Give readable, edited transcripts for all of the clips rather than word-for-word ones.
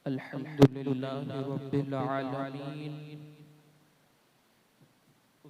अल्हम्दुलिल्लाहि रब्बिल आलमीन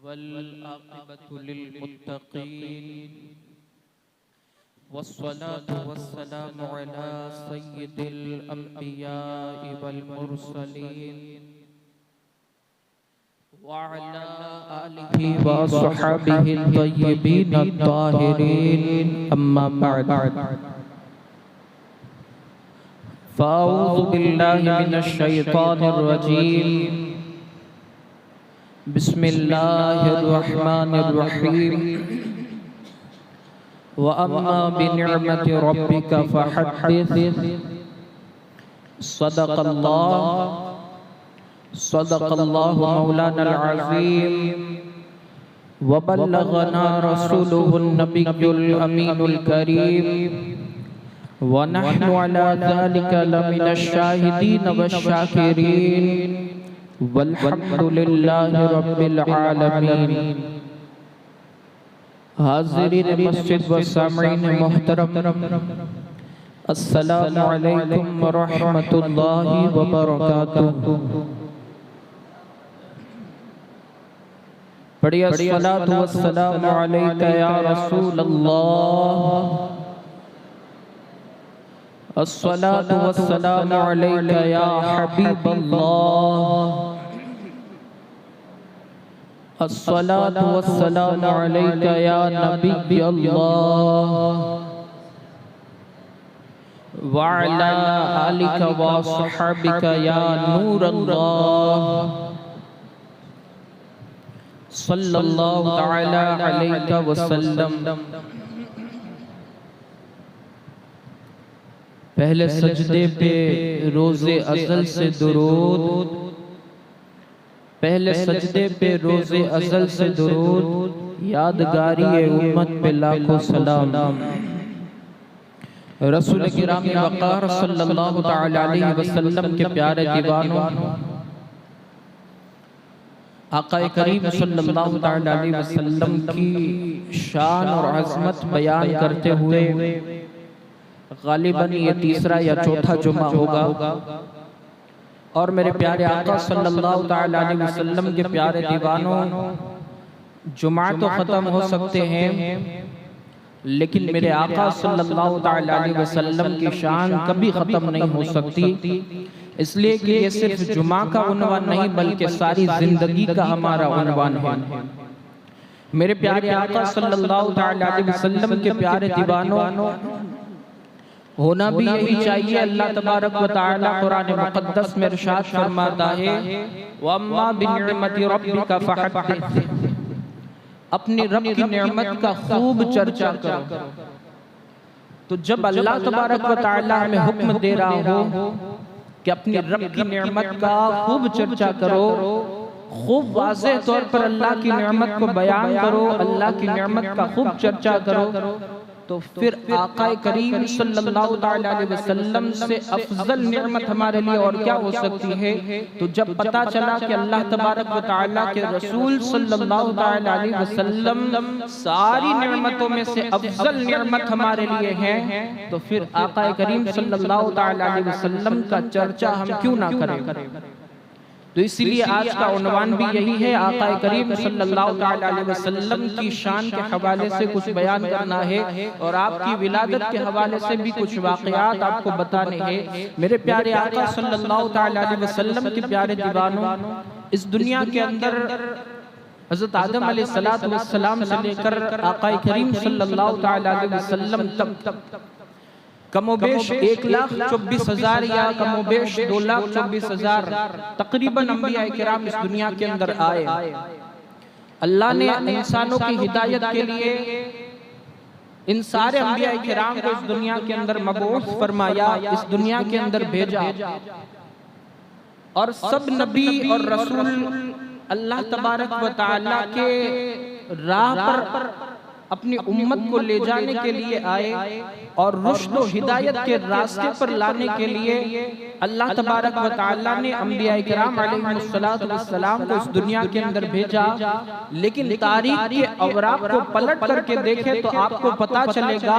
वल आक़िबतु लिल मुत्तक़ीन वस्सलातु वस्सलामु अला सय्यिदिल अंबियाइ वल मुरसलीन व अला आलिहि व अस्हाबिहि तय्यिबीन अत्ताहिरीन अम्मा बअद फ़अऊज़ु बिल्लाहि मिनश शैतानिर रजीम बिस्मिल्लाहिर रहमानिर रहीम व अम्मा बिनिअमति रब्बिका फ़हद्दिस सदक़ल्लाहु मौलानल अज़ीम व बल्लगना रसूलुहुन नबियुल अमीनुल करीम व नहनु अला ज़ालिका लमिनश शाहिदीन वश्शाकिरीन वल्हम्दुलिल्लाहि रब्बिल आलमीन। हाज़िरीन मस्जिद व सामिईन मोहतरम, अस्सलामु अलैकुम व रहमतुल्लाहि व बरकातुहू। पढ़िए अस्सलातु वस्सलामु अलैका या रसूलल्लाह, अस्सलातु वस्सलामु अलैका या हबीबल्लाह, अस्सलातु वस्सलामु अलैका या नबियल्लाह व अला आलिका व अस्हाबिका या नूरल्लाह सल्लल्लाहु तआला अलैका वसल्लम। पहले सजदे पे रोज़े अज़ल से दुरूद, पहले सजदे पे रोज़े अज़ल से दुरूद, यादगारी उम्मत पे लाखों सलाम। रसूल किराम वक़ार सल्लल्लाहु तआला अलैहि वसल्लम के प्यारे दीवानों, आक़ाए करीम सल्लल्लाहु तआला अलैहि वसल्लम की शान और अज़मत बयान करते हुए गालिबन ये तीसरा या चौथा जुमा होगा और मेरे प्यारे आका सल्लल्लाहु तआला अलैहि वसल्लम के प्यारे दीवानों, जुमा तो ख़त्म हो सकते हैं लेकिन मेरे आका सल्लल्लाहु तआला अलैहि वसल्लम की शान कभी ख़त्म नहीं हो सकती। इसलिए कि ये सिर्फ जुमा का उन्वान नहीं बल्कि सारी ज़िंदगी का हमारा उन्वान है। मेरे प्यारे आका सल्लल्लाहु तआला अलैहि वसल्लम के प्यारे दीवानों, होना भी यही चाहिए। अल्लाह तबारक व तआला कुरान मुक़द्दस में इरशाद फरमाता है, वअम्मा बिनिअमति रब्बिका फ़हद्दिस, अपनी रब की नेमत का खूब चर्चा करो। तो जब अल्लाह तबारक व तआला हमें हुक्म दे रहा हो कि अपनी रब की नेमत का खूब चर्चा करो, खूब वाज़ेह तौर पर अल्लाह की नेमत को बयान करो, अल्लाह की नेमत का खूब चर्चा करो, तो फिर आक़ाए करीम सल्लल्लाहु तआला अलैहि वसल्लम से अफजल नेमत हमारे लिए और क्या हो सकती है। तो जब पता चला कि अल्लाह तबारक व तआला के रसूल सल्लल्लाहु तआला अलैहि वसल्लम सारी नेमतों में से अफजल नेमत हमारे लिए है, तो फिर आक़ाए करीम सल्लल्लाहु तआला अलैहि वसल्लम का चर्चा हम क्यों ना करें। तो इसीलिए आज का उन्वान भी यही है, आक़ाए करीम सल्लल्लाहु तआला अलैहि वसल्लम की शान के हवाले से कुछ बयान करना है और आपकी विलादत के हवाले से भी कुछ वाक़यात आपको बताने हैं। मेरे प्यारे आका सल्लल्लाहु तआला अलैहि वसल्लम के प्यारे दीवानों, इस दुनिया के अंदर हज़रत आदम अलैहिस्सलातु वस्सलाम से लेकर आक़ाए करीम सल्लल्लाहु तआला अलैहि वसल्लम तक कमोबेश 1,24,000 या कमोबेश 2,24,000 तकरीबन अंबिया किराम इस दुनिया के अंदर आए। अल्लाह ने इंसानों की हिदायत के लिए इन सारे अंबिया किराम को इस दुनिया के अंदर मबऊस फरमाया, इस दुनिया के अंदर भेजा और सब नबी और रसूल अल्लाह तबारक व तआला के राह पर अपनी उम्मत को ले जाने के लिए आए और रुश्द व हिदायत के रास्ते पर लाने के लिए अल्लाह तबारक व तआला ने अंबिया इकराम अलैहिस्सलातु वस्सलाम को इस दुनिया के अंदर भेजा। लेकिन तारीख के अवराक को पलट करके देखें तो आपको पता चलेगा,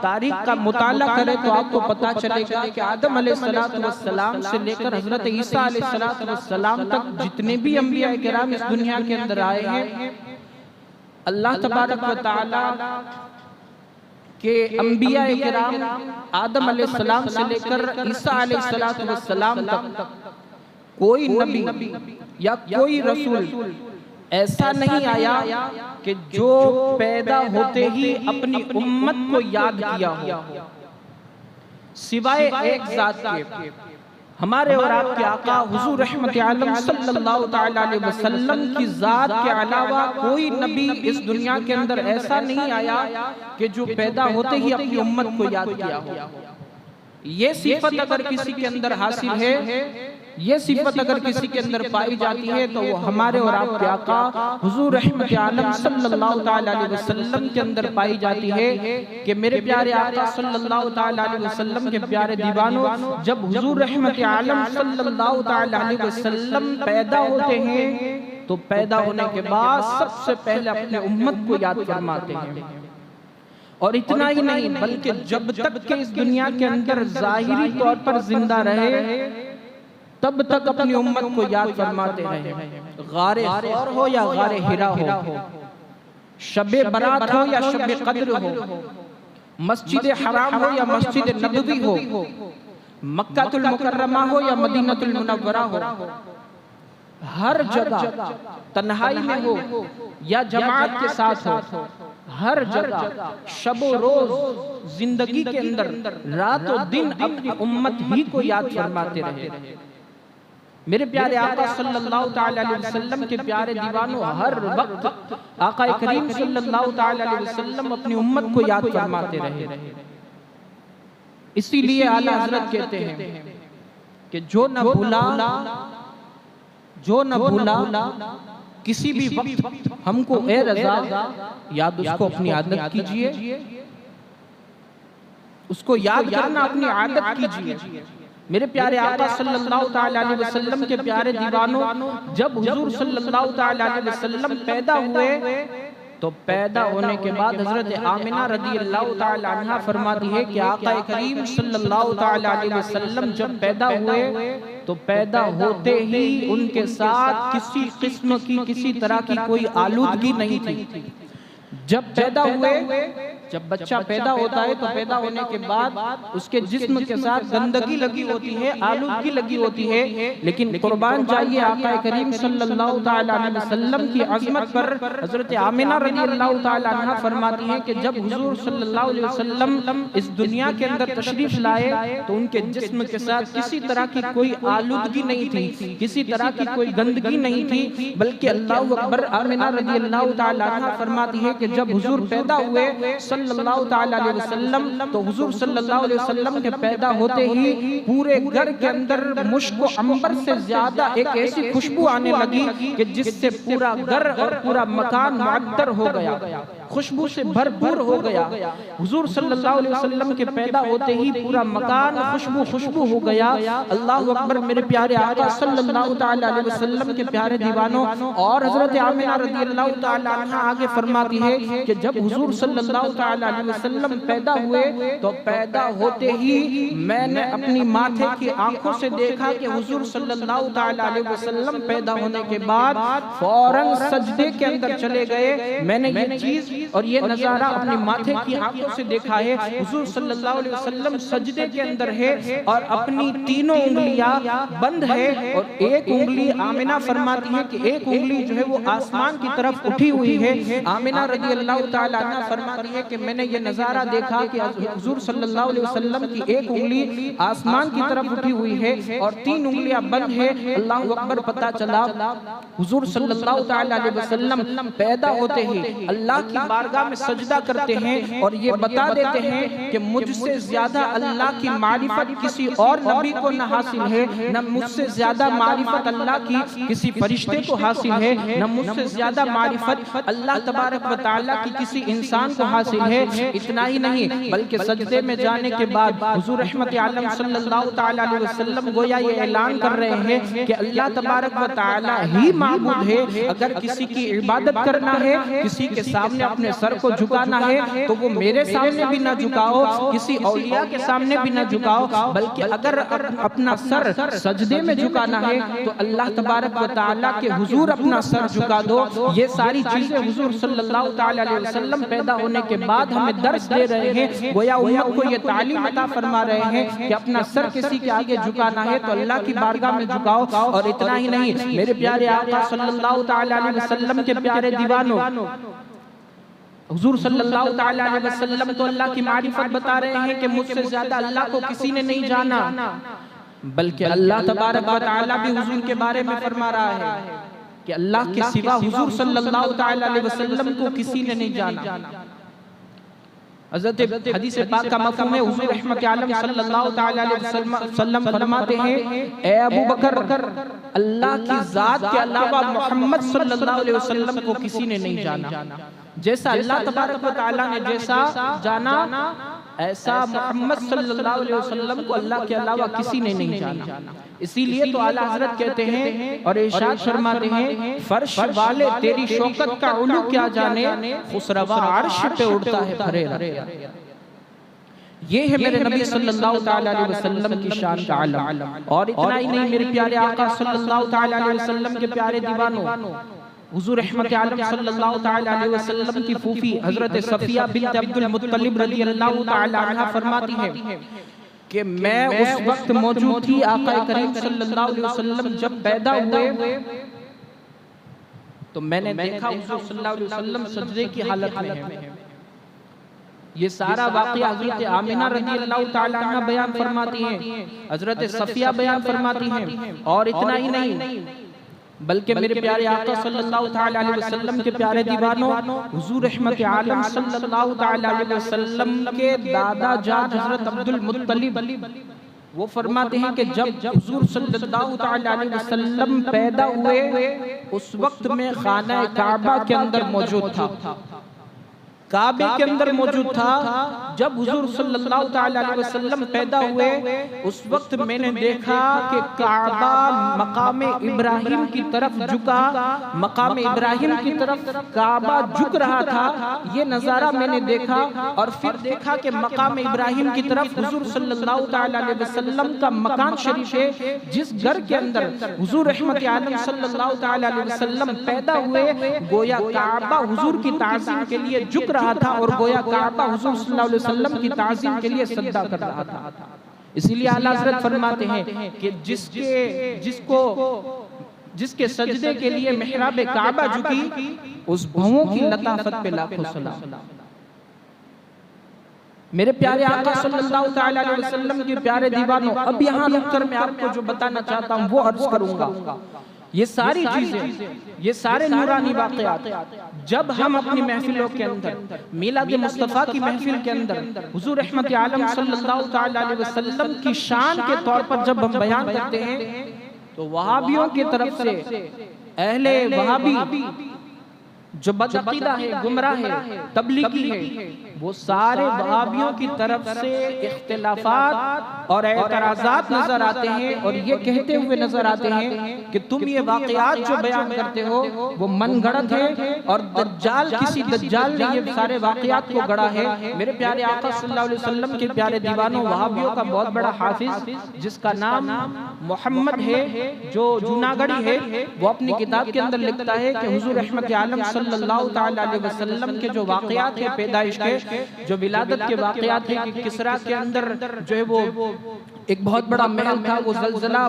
तारीख का मुताला करें तो आपको पता चलेगा कि आदम अलैहिस्सलातु वस्सलाम से लेकर हजरत ईसा अलैहिस्सलातु वस्सलाम तक जितने भी अंबिया इकराम इस दुनिया के अंदर आए हैं, अल्लाह तबारक व तआला के अंबिया इकराम आदम अलैहिस्सलाम से लेकर ईसा अलैहिस्सलातु वस्सलाम तक कोई नबी या कोई रसूल ऐसा नहीं आया कि जो पैदा होते ही अपनी उम्मत को याद किया हो, सिवाय एक जात के, हमारे और आपके आका हुजूर रहमत आलम सल्लल्लाहु तआला अलैहि वसल्लम की जात के अलावा कोई नबी इस दुनिया के अंदर ऐसा नहीं आया कि जो पैदा होते ही अपनी उम्मत को याद किया हो। ये सिफत अगर किसी के अंदर हासिल है, ये सिफत अगर किसी के अंदर पाई जाती है तो वो हमारे और आपके आका हुजूर रहमत आलम सल्लल्लाहु तआला अलैहि वसल्लम के अंदर पाई जाती है कि मेरे प्यारे आका सल्लल्लाहु तआला अलैहि वसल्लम के प्यारे दीवानों, जब हुजूर रहमत आलम सल्लल्लाहु तआला अलैहि वसल्लम पैदा होते हैं तो पैदा होने के बाद सबसे पहले अपने उम्मत को याद फरमाते हैं। और इतना ही नहीं बल्कि जब तक के इस दुनिया के अंदर जाहिरी तौर पर जिंदा रहे तब तक अपनी उम्मत को याद फरमाते रहे। गारे खौर हो या गारे हिरा हो, शबे बरात हो या शबे कद्र हो, मस्जिद हराम हो या मस्जिद नबवी हो, मक्कातुल मुकर्रमा हो या मदीनतुल मुनव्वरा हो, हर जगह तन्हाई में हो या जमात के साथ हो, हर जगह शबो रोज जिंदगी के अंदर रातों दिन अपनी उम्मत ही को याद फरमाते रहे। मेरे प्यारे आका सल्लल्लाहु तआला अलैहि वसल्लम के प्यारे दीवानों, हर वक्त आका करीम सल्लल्लाहु तआला अलैहि वसल्लम अपनी उम्मत को याद फरमाते रहे। इसीलिए आला हजरत कहते हैं कि जो न भूला किसी भी वक्त हमको ए रज़ा याद उसको अपनी आदत कीजिए, उसको याद करना अपनी आदत कीजिए। मेरे प्यारे आका सल्लल्लाहु तआला अलैहि वसल्लम के प्यारे दीवानों, जब हुजूर सल्लल्लाहु तआला अलैहि वसल्लम पैदा हुए तो पैदा होने के बाद हजरत आमिना रज़ियल्लाहु तआला अन्हा फरमाती है कि आका करीम सल्लल्लाहु तआला अलैहि वसल्लम जब पैदा हुए तो पैदा होते ही उनके साथ किसी किस्म की किसी तरह की कोई आलूदगी नहीं थी। जब पैदा हुए, जब बच्चा पैदा होता है तो पैदा होने के बाद उसके जिस्म के साथ गंदगी लगी होती है, आलूदगी लगी होती है, लेकिन कुर्बान जाइए आका करीम सल्लल्लाहु तआला अलैहि वसल्लम की अज़मत पर हजरत आमिना रज़ियल्लाहु तआला अन्हा फरमाती हैं कि जब हुजूर सल्लल्लाहु अलैहि वसल्लम इस दुनिया के अंदर तशरीफ लाए तो उनके जिस्म के साथ किसी तरह की कोई आलूदगी नहीं थी, किसी तरह की कोई गंदगी नहीं थी, बल्कि अल्लाहु अकबर। आमिना रज़ियल्लाहु तआला अन्हा फरमाती है कि जब हुजूर पैदा हुए सल्लल्लाहु तआला अलैहि वसल्लम तो हुजूर सल्लल्लाहु अलैहि वसल्लम के पैदा होते ही पूरे घर के अंदर मुश्क अंबर से ज्यादा एक ऐसी खुशबू आने लगी कि जिससे पूरा घर और पूरा मकान मुअत्तर हो गया, खुशबू से भरपूर हो गया। हुजूर सल्लल्लाहु अलैहि वसल्लम के पैदा होते ही पूरा मकान खुशबू हो गया। अल्लाहु अकबर। मेरे प्यारे आका सल्लल्लाहु तआला अलैहि वसल्लम के प्यारे दीवानों, और हजरत आमिना रज़ियल्लाहु तआला अन्हा आगे फरमाती है कि जब हुजूर सल्लल्लाहु तआला अलैहि वसल्लम पैदा हुए तो पैदा होते ही मैंने अपनी माथे की आंखों से देखा कि हुजूर सल्लल्लाहु तआला अलैहि वसल्लम पैदा होने के बाद फौरन सजदे के अंदर चले गए। मैंने ये चीज और ये नजारा अपनी माथे की आंखों से देखा है। हुजूर सल्लल्लाहु अलैहि वसल्लम सजदे के अंदर है और अपनी तीनों उंगलियां बंद है और एक उंगली आमिना फरमाती है कि एक उंगली जो है वो आसमान की तरफ उठी हुई है। आमिना रज़ियल्लाहु तआला अन्हा फरमाती है कि मैंने ये नजारा देखा कि हुजूर सल्लल्लाहु अलैहि वसल्लम की एक उंगली आसमान की तरफ उठी हुई है और तीन उंगलियां बंद है। अल्लाहु अकबर। पता चला हुजूर सल्लल्लाहु तआला अलैहि वसल्लम पैदा होते ही अल्लाह की बारगाह में सजदा करते हैं और ये बता देते हैं कि मुझसे ज्यादा अल्लाह की मारिफत किसी और नबी को न हासिल है, न मुझसे ज्यादा मारिफत अल्लाह की किसी फरिश्ते को हासिल है, न मुझसे ज्यादा मारिफत अल्लाह तबारक व तआला की किसी इंसान को हासिल है। इतना ही नहीं बल्कि सजदे में जाने के बाद हुजूर रहमत आलम सल्लल्लाहु तआला अलैहि वसल्लम गोया ये ऐलान कर रहे हैं कि अल्लाह तबारक व तआला ही माबूद है। अगर किसी की इबादत करना है, किसी के सामने अपने सर को झुकाना है तो वो मेरे सामने भी ना झुकाओ, किसी औलिया के सामने भी ना झुकाओ, बल्कि अगर अपना सर सजदे में झुकाना है तो अल्लाह तबारक व तआला के हुजूर अपना सर झुका दो। ये सारी चीजें हुजूर सल्लल्लाहु तआला अलैहि वसल्लम पैदा होने के बाद हमें दर्स दे रहे हैं। गोया उम्मत को ये तालीम अता फरमा रहे हैं कि अपना सर किसी के आगे झुकाना है तो अल्लाह की बारगाह में झुकाओ। और इतना ही नहीं, मेरे प्यारे आका सल्लल्लाहु तआला अलैहि वसल्लम के प्यारे दीवानों, हुजूर सल्लल्लाहु तआला अलैहि वसल्लम तो अल्लाह की मारिफत बता रहे हैं कि मुझसे ज्यादा अल्लाह को किसी ने नहीं जाना, बल्कि अल्लाह तबारक व तआला भी हुजूर के बारे में फरमा रहा है कि अल्लाह के सिवा हुजूर सल्लल्लाहु तआला अलैहि वसल्लम को किसी ने नहीं जाना। हज़रत हदीस पाक का मफ़हूम है, हुजूर रहमत आलम सल्लल्लाहु तआला अलैहि वसल्लम फरमाते हैं, ए अबू बकर, अल्लाह की जात के अलावा मोहम्मद सल्लल्लाहु अलैहि वसल्लम को किसी ने नहीं जाना। जैसा अल्लाह तबारक व तआला ने जैसा जाना, ऐसा मोहम्मद सल्लल्लाहु अलैहि वसल्लम को अल्लाह के अलावा किसी ने नहीं जाना। इसीलिए तो आला हज़रत कहते हैं और इरशाद फरमाते हैं, फर्श वाले तेरी शौकत का उलू क्या जाने, खुसरवा अर्श पे उड़ता है फरेरा। ये है मेरे नबी सल्लल्लाहु तआला अलैहि वसल्लम की शान का आलम। और इतना ही नहीं, मेरे प्यारे आका सल्लल्लाहु तआला अलैहि वसल्लम के प्यारे दीवानों, हुजूर रहमत आलम सल्लल्लाहु तआला अलैहि वसल्लम की फूफी हजरत सफिया बिन्त अब्दुल मुत्तलिब रज़ियल्लाहु तआला अन्हा फरमाती है कि मैं उस वक्त मौजूद थी, आका करीम सल्लल्लाहु अलैहि वसल्लम जब पैदा हुए तो मैंने देखा हुजूर सल्लल्लाहु अलैहि वसल्लम सजदे की हालत में हैं। ये सारा वाक़या हजरत आमिना रज़ियल्लाहु तआला अन्हा बयान फरमाती हैं, हजरत सफिया बयान फरमाती हैं। और इतना ही नहीं बल्कि मेरे प्यारे आका सल्लल्लाहु तआला अलैहि वसल्लम के प्यारे दीवानों, हुजूर रहमत आलम सल्लल्लाहु तआला अलैहि वसल्लम के दादा जाद हजरत अब्दुल मुत्तलिब वो फरमाते हैं कि जब हुजूर सल्लल्लाहु तआला अलैहि वसल्लम पैदा हुए उस वक्त में खाना काबा के अंदर मौजूद था, काबे के अंदर मौजूद था। जब हुजूर सल्लल्लाहु तआला अलैहि वसल्लम पैदा हुए उस वक्त मैंने देखा कि काबा मकाम इब्राहिम की तरफ झुका, मकाम इब्राहिम की तरफ काबा झुक रहा था। ये नज़ारा मैंने देखा और फिर देखा कि मकाम इब्राहिम की तरफ हुजूर सल्लल्लाहु तआला अलैहि वसल्लम का मकान शरीफ है, जिस घर के अंदर हुजूर रहमत आलम सल्लल्लाहु तआला अलैहि वसल्लम पैदा हुए, गोया काबा हुजूर की ताज़ीम के लिए झुक रहा था और गोया काबा हुजूर सल्लल्लाहु अलैहि वसल्लम की ताज़ीम के लिए सजदा कर रहा था। इसीलिए आला हज़रत फरमाते हैं कि जिसके सजदे के लिए मेहराब काबा झुकी, उस भवों की लताफत पे लाखों सलाम। मेरे प्यारे आका सल्लल्लाहु तआला अलैहि वसल्लम के प्यारे दीवानों, अब यहाँ रुककर मैं आपको जो बताना चाहता हूँ वो अर्ज करूंगा। ये सारी चीजें, ये सारे नूरानी वाक़यात जब हम अपनी महफिलों के अंदर, मिलाद मुस्तफ़ा की महफिल के अंदर हुजूर रहमत आलम सल्लल्लाहु तआला अलैहि वसल्लम की शान के तौर पर जब हम बयान करते हैं तो वहाबियों की तरफ से, अहले वहाबी जो बदअक़ीदा है, गुमराह है, तबलीगी है, वो सारे वहाबियों की तरफ से इख्तिलाफात और एतराज़ात नजर आते हैं और ये कहते हुए नजर आते हैं कि तुम ये वाक़यात जो बयान करते हो वो मनगढ़ंत है और दज्जाल, किसी दज्जाल ने ये सारे वाक़यात को गढ़ा है। मेरे प्यारे आका सल्लल्लाहु अलैहि वसल्लम के प्यारे दीवानों, वहाबियों का बहुत बड़ा हाफिज जिसका नाम मोहम्मद है, जो जूनागढ़ी है, वो अपनी किताब के अंदर लिखता है कि हुजूर रहमत आलम सल्लल्लाहु तआला अलैहि वसल्लम के जो वाक़यात है पैदाइश के, जो विलादत के वाक़यात है कि किसरा के अंदर जो है वो एक बहुत बड़ा महल था, वो ज़लज़ला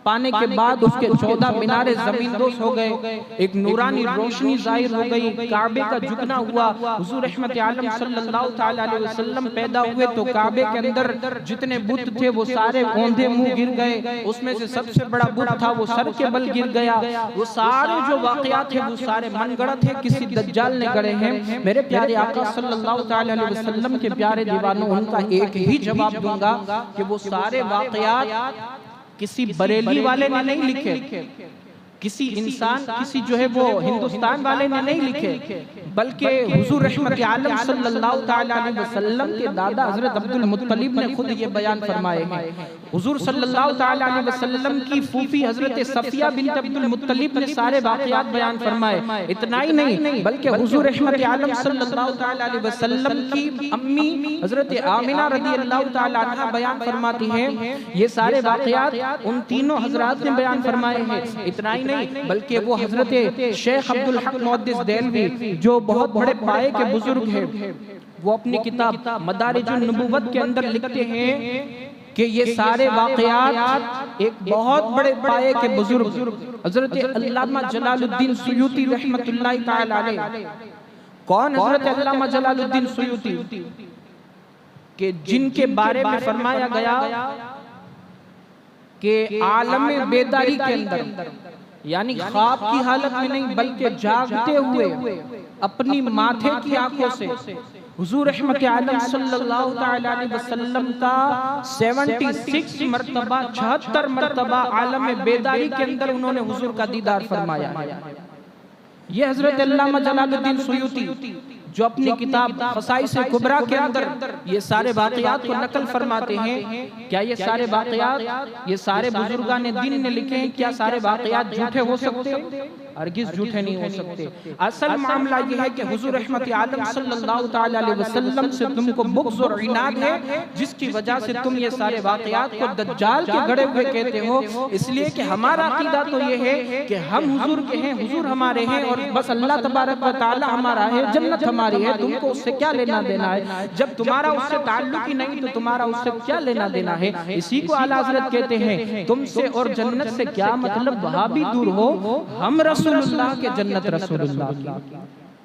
पाने के बाद उसके 14 मीनारे ज़मींदोज़ हो गए, एक नूरानी रोशनी ज़ाहिर हो गई, काबे का झुकना हुआ। हुज़ूर रहमत आलम सल्लल्लाहु तआला अलैहि वसल्लम पैदा हुए तो काबे के अंदर जितने बुत थे वो सारे औंधे मुंह गिर गए। उसमें से सबसे बड़ा बुत था वो सर के बल गिर गया। वो सारे जो वाक़यात थे वो सारे मनगढ़ंत है, किसी दज्जाल ने गढ़े हैं। मेरे प्यारे आका सल्लल्लाहु तआला अलैहि वसल्लम के प्यारे दीवानों, उनका एक ही जवाब दूंगा कि वो सारे वाक़यात किसी बरेली वाले ने नहीं लिखे, किसी इंसान, किसी जो है वो हिंदुस्तान वाले ने नहीं लिखे, बल्कि हुजूर रहमत आलम सल्लल्लाहु तआला अलैहि वसल्लम के दादा हजरत अब्दुल मुत्तलिब ने खुद ये बयान फरमाए हैं। हुजूर सल्लल्लाहु तआला अलैहि वसल्लम की फूफी हजरत सफिया बिन्त अब्दुल मुत्तलिब ने सारे वाक़यात बयान फरमाए। इतना ही नहीं बल्कि हुजूर रहमत आलम सल्लल्लाहु तआला अलैहि वसल्लम की अम्मी हजरत आमिना रज़ियल्लाहु तआला अन्हा बयान फरमाती हैं। ये सारे वाक़यात उन तीनों हजरात ने बयान फरमाए हैं। इतना ही नहीं बल्कि वो हजरत शेख अब्दुल हक मुहद्दिस देलवी जो बहुत बड़े पाए के बुजुर्ग हैं, वो अपनी किताब मदारिजुन नबुव्वत के अंदर लिखते हैं कि ये सारे वाक़यात एक बहुत बड़े पाए के बुजुर्ग हजरत अल्लामा जलालुद्दीन सुयूती रहमतुल्लाहि तआला अलैह। कौन हजरत अल्लामा जलालुद्दीन सुयूती के जिनके बारे में फरमाया गया कि आलम बेदारी के अंदर, यानी ख्वाब की हालत में नहीं बल्कि जागते हुए अपनी माथे की आंखों से हुजूर रहमत आलम सल्लल्लाहु तआला अलैहि वसल्लम का 76 मरतबा 76 मरतबा आलम बेदारी के अंदर उन्होंने हुजूर का दीदार फरमाया। ये हजरत अल्लामा जलालुद्दीन सुयूती जो अपनी किताब ख़साइस कुबरा के अंदर ये सारे वाक़यात को नकल फरमाते हैं। क्या ये सारे वाक़यात ये सारे बुजुर्गान दीन ने लिखे हैं? क्या सारे वाक़यात झूठे हो सकते हैं? हरगिज़ झूठे नहीं हो सकते। असल मामला ये है कि हुजूर रहमत आलम सल्लल्लाहु तआला अलैहि वसल्लम से तुमको बुग़्ज़ और इनाद है, जिसकी वजह से तुम ये सारे वाक़यात को दज्जाल के गढ़े हुए कहते हो। इसलिए कि हमारा अक़ीदा तो ये है कि हम हुजूर के हैं, हुजूर हमारे हैं और बस अल्लाह तबारक व तआला हमारा है, जन्नत हमारी है, तुमको उससे क्या लेना देना है? जब तुम्हारा उससे ताल्लुक ही नहीं तो तुम्हारा उससे क्या लेना देना है? इसी को आला हज़रत कहते हैं, तुमसे और जन्नत से क्या मतलब, वहां भी दूर हो, हम रसूलुल्लाह के जन्नत रसूलुल्लाह की।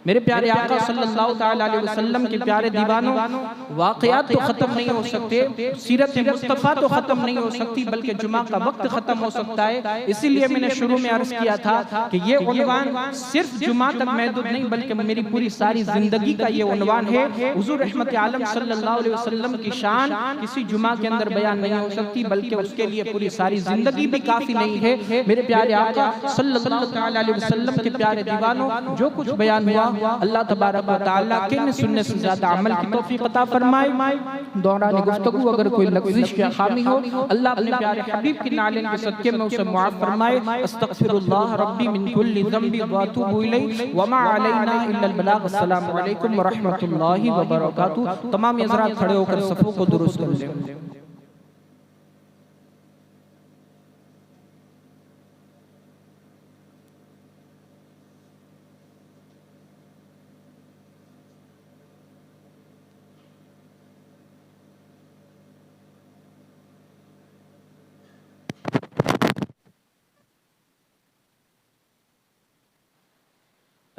मेरे प्यारे आका सल्लल्लाहु तआला अलैहि वसल्लम के प्यारे दीवानों, वाक़यात तो खत्म नहीं हो सकते, सीरत मुस्तफ़ा तो खत्म नहीं हो सकती, बल्कि जुमा का वक्त खत्म हो सकता है। इसीलिए मैंने शुरू में अर्ज किया था कि ये उन्वान सिर्फ जुमा तक महदूद नहीं बल्कि मेरी पूरी सारी जिंदगी का ये उन्वान है। हुजूर रहमत आलम सल्लल्लाहु अलैहि वसल्लम की शान किसी जुमा के अंदर बयान नहीं हो सकती, बल्कि उसके लिए पूरी सारी जिंदगी भी काफी नहीं है। मेरे प्यारे आका सल्लल्लाहु तआला अलैहि वसल्लम के प्यारे दीवानों, जो कुछ बयान हुआ अल्लाह तबारक व तआला के सुनने से ज्यादा अमल की तौफीक अता फरमाए। दौरान गुफ्तगू अगर कोई लग़्ज़िश या खामी हो, अल्लाह अपने प्यारे हबीब की नालिन के सदके में उसे मुआफ़ फरमाए। अस्तग़फिरुल्लाह रब्बी मिन कुल्लि ज़ंबि व अतूबु इलैहि व मा अलैना इल्लल बलाग। अस्सलामु अलैकुम व रहमतुल्लाहि व बरकातुहू। तमाम हज़रात खड़े होकर सफ़ों को दुरुस्त कर लें।